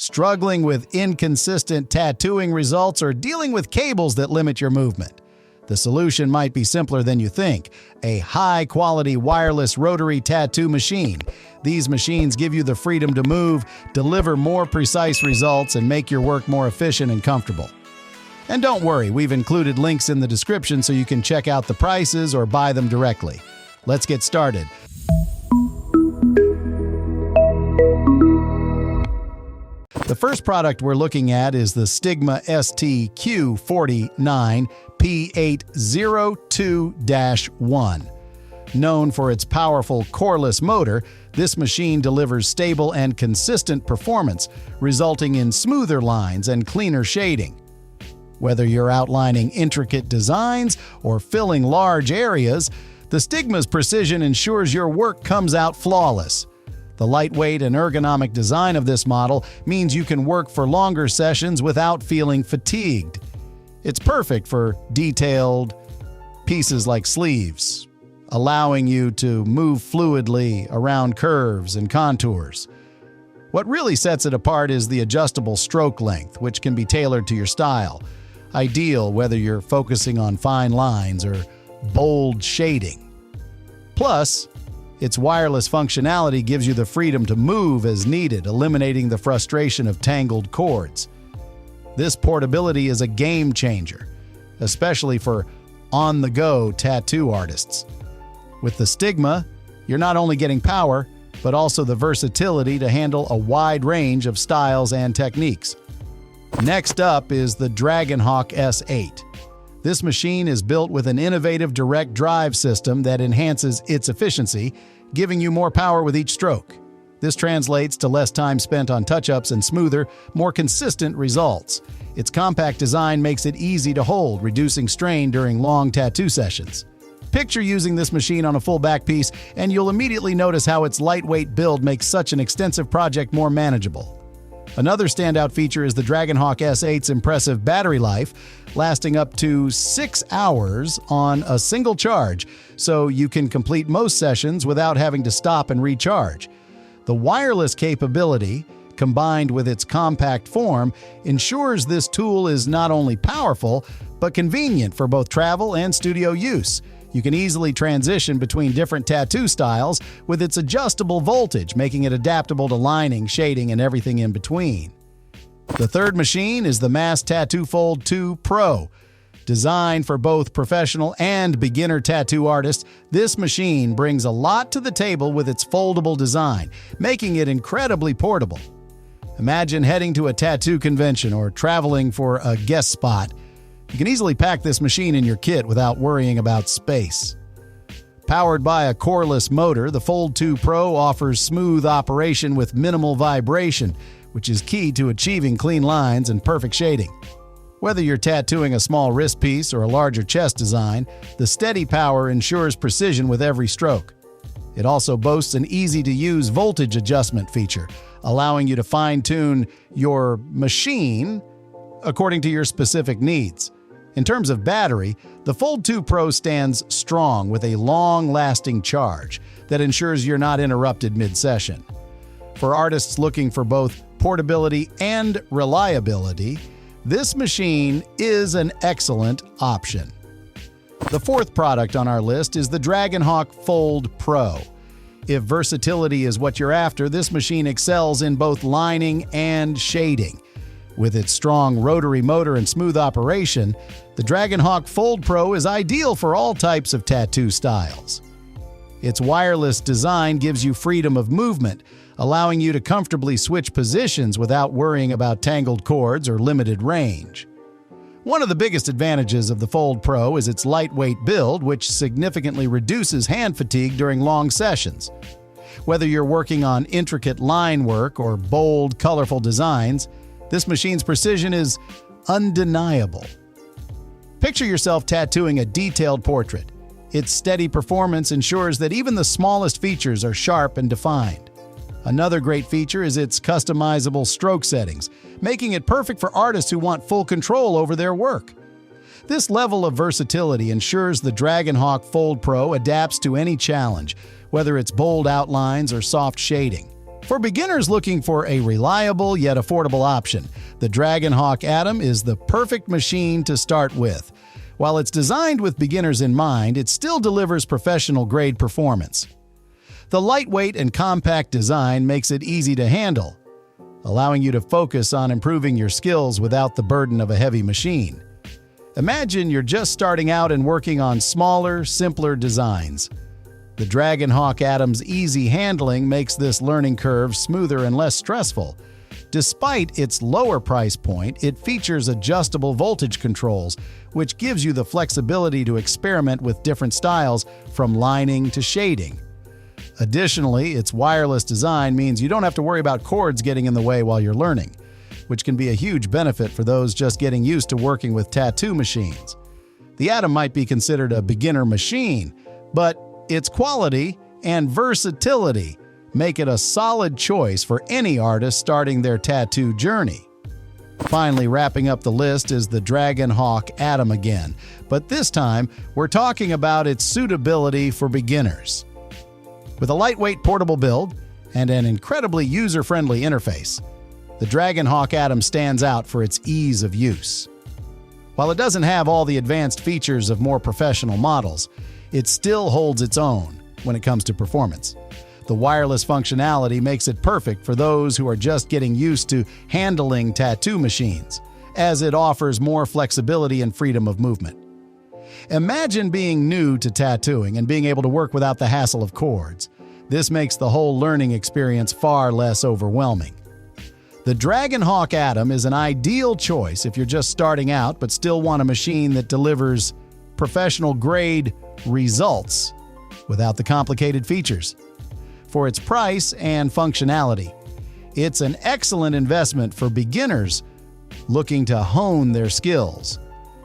Struggling with inconsistent tattooing results, or dealing with cables that limit your movement? The solution might be simpler than you think: a high-quality wireless rotary tattoo machine. These machines give you the freedom to move, deliver more precise results, and make your work more efficient and comfortable. And don't worry, we've included links in the description so you can check out the prices or buy them directly. Let's get started. The first product we're looking at is the Stigma STQ49P802-1. Known for its powerful coreless motor, this machine delivers stable and consistent performance, resulting in smoother lines and cleaner shading. Whether you're outlining intricate designs or filling large areas, the Stigma's precision ensures your work comes out flawless. The lightweight and ergonomic design of this model means you can work for longer sessions without feeling fatigued. It's perfect for detailed pieces like sleeves, allowing you to move fluidly around curves and contours. What really sets it apart is the adjustable stroke length, which can be tailored to your style, ideal whether you're focusing on fine lines or bold shading. Plus, its wireless functionality gives you the freedom to move as needed, eliminating the frustration of tangled cords. This portability is a game changer, especially for on-the-go tattoo artists. With the Stigma, you're not only getting power, but also the versatility to handle a wide range of styles and techniques. Next up is the Dragonhawk S8. This machine is built with an innovative direct drive system that enhances its efficiency, giving you more power with each stroke. This translates to less time spent on touch-ups and smoother, more consistent results. Its compact design makes it easy to hold, reducing strain during long tattoo sessions. Picture using this machine on a full back piece, and you'll immediately notice how its lightweight build makes such an extensive project more manageable. Another standout feature is the Dragonhawk S8's impressive battery life, lasting up to 6 hours on a single charge, so you can complete most sessions without having to stop and recharge. The wireless capability, combined with its compact form, ensures this tool is not only powerful, but convenient for both travel and studio use. You can easily transition between different tattoo styles with its adjustable voltage, making it adaptable to lining, shading, and everything in between. The third machine is the Mast Tattoo Fold 2 Pro. Designed for both professional and beginner tattoo artists, this machine brings a lot to the table with its foldable design, making it incredibly portable. Imagine heading to a tattoo convention or traveling for a guest spot. You can easily pack this machine in your kit without worrying about space. Powered by a coreless motor, the Fold 2 Pro offers smooth operation with minimal vibration, which is key to achieving clean lines and perfect shading. Whether you're tattooing a small wrist piece or a larger chest design, the steady power ensures precision with every stroke. It also boasts an easy-to-use voltage adjustment feature, allowing you to fine-tune your machine according to your specific needs. In terms of battery, the Fold 2 Pro stands strong with a long-lasting charge that ensures you're not interrupted mid-session. For artists looking for both portability and reliability, this machine is an excellent option. The fourth product on our list is the Dragonhawk Fold Pro. If versatility is what you're after, this machine excels in both lining and shading. With its strong rotary motor and smooth operation, the Dragonhawk Fold Pro is ideal for all types of tattoo styles. Its wireless design gives you freedom of movement, allowing you to comfortably switch positions without worrying about tangled cords or limited range. One of the biggest advantages of the Fold Pro is its lightweight build, which significantly reduces hand fatigue during long sessions. Whether you're working on intricate line work or bold, colorful designs, this machine's precision is undeniable. Picture yourself tattooing a detailed portrait. Its steady performance ensures that even the smallest features are sharp and defined. Another great feature is its customizable stroke settings, making it perfect for artists who want full control over their work. This level of versatility ensures the Dragonhawk Fold Pro adapts to any challenge, whether it's bold outlines or soft shading. For beginners looking for a reliable yet affordable option, the Dragonhawk Atom is the perfect machine to start with. While it's designed with beginners in mind, it still delivers professional-grade performance. The lightweight and compact design makes it easy to handle, allowing you to focus on improving your skills without the burden of a heavy machine. Imagine you're just starting out and working on smaller, simpler designs. The Dragonhawk Atom's easy handling makes this learning curve smoother and less stressful. Despite its lower price point, it features adjustable voltage controls, which gives you the flexibility to experiment with different styles from lining to shading. Additionally, its wireless design means you don't have to worry about cords getting in the way while you're learning, which can be a huge benefit for those just getting used to working with tattoo machines. The Atom might be considered a beginner machine, but its quality and versatility make it a solid choice for any artist starting their tattoo journey. Finally, wrapping up the list is the Dragonhawk Atom again, but this time we're talking about its suitability for beginners. With a lightweight portable build and an incredibly user-friendly interface, the Dragonhawk Atom stands out for its ease of use. While it doesn't have all the advanced features of more professional models, it still holds its own when it comes to performance. The wireless functionality makes it perfect for those who are just getting used to handling tattoo machines, as it offers more flexibility and freedom of movement. Imagine being new to tattooing and being able to work without the hassle of cords. This makes the whole learning experience far less overwhelming. The Dragonhawk Atom is an ideal choice if you're just starting out but still want a machine that delivers professional-grade results without the complicated features. For its price and functionality, it's an excellent investment for beginners looking to hone their skills.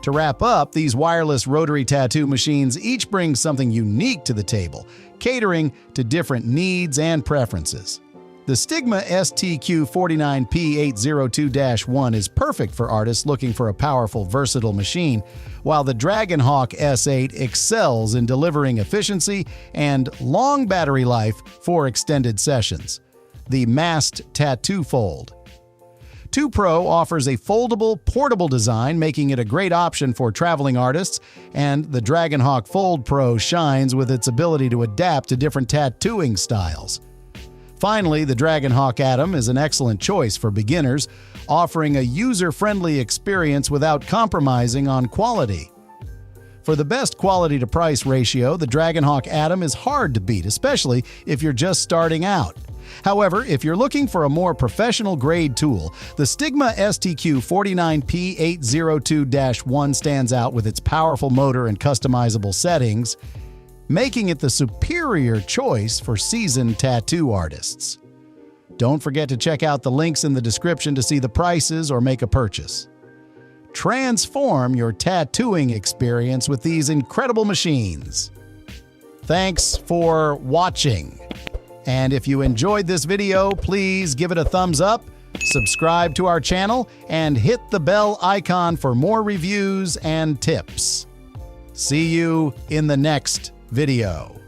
To wrap up, these wireless rotary tattoo machines each bring something unique to the table, catering to different needs and preferences. The Stigma STQ49P802-1 is perfect for artists looking for a powerful, versatile machine, while the Dragonhawk S8 excels in delivering efficiency and long battery life for extended sessions. The Mast Tattoo Fold 2 Pro offers a foldable, portable design, making it a great option for traveling artists, and the Dragonhawk Fold Pro shines with its ability to adapt to different tattooing styles. Finally, the Dragonhawk Atom is an excellent choice for beginners, offering a user-friendly experience without compromising on quality. For the best quality-to-price ratio, the Dragonhawk Atom is hard to beat, especially if you're just starting out. However, if you're looking for a more professional-grade tool, the Stigma STQ49P802-1 stands out with its powerful motor and customizable settings, making it the superior choice for seasoned tattoo artists. Don't forget to check out the links in the description to see the prices or make a purchase. Transform your tattooing experience with these incredible machines. Thanks for watching. And if you enjoyed this video, please give it a thumbs up, subscribe to our channel, and hit the bell icon for more reviews and tips. See you in the next video.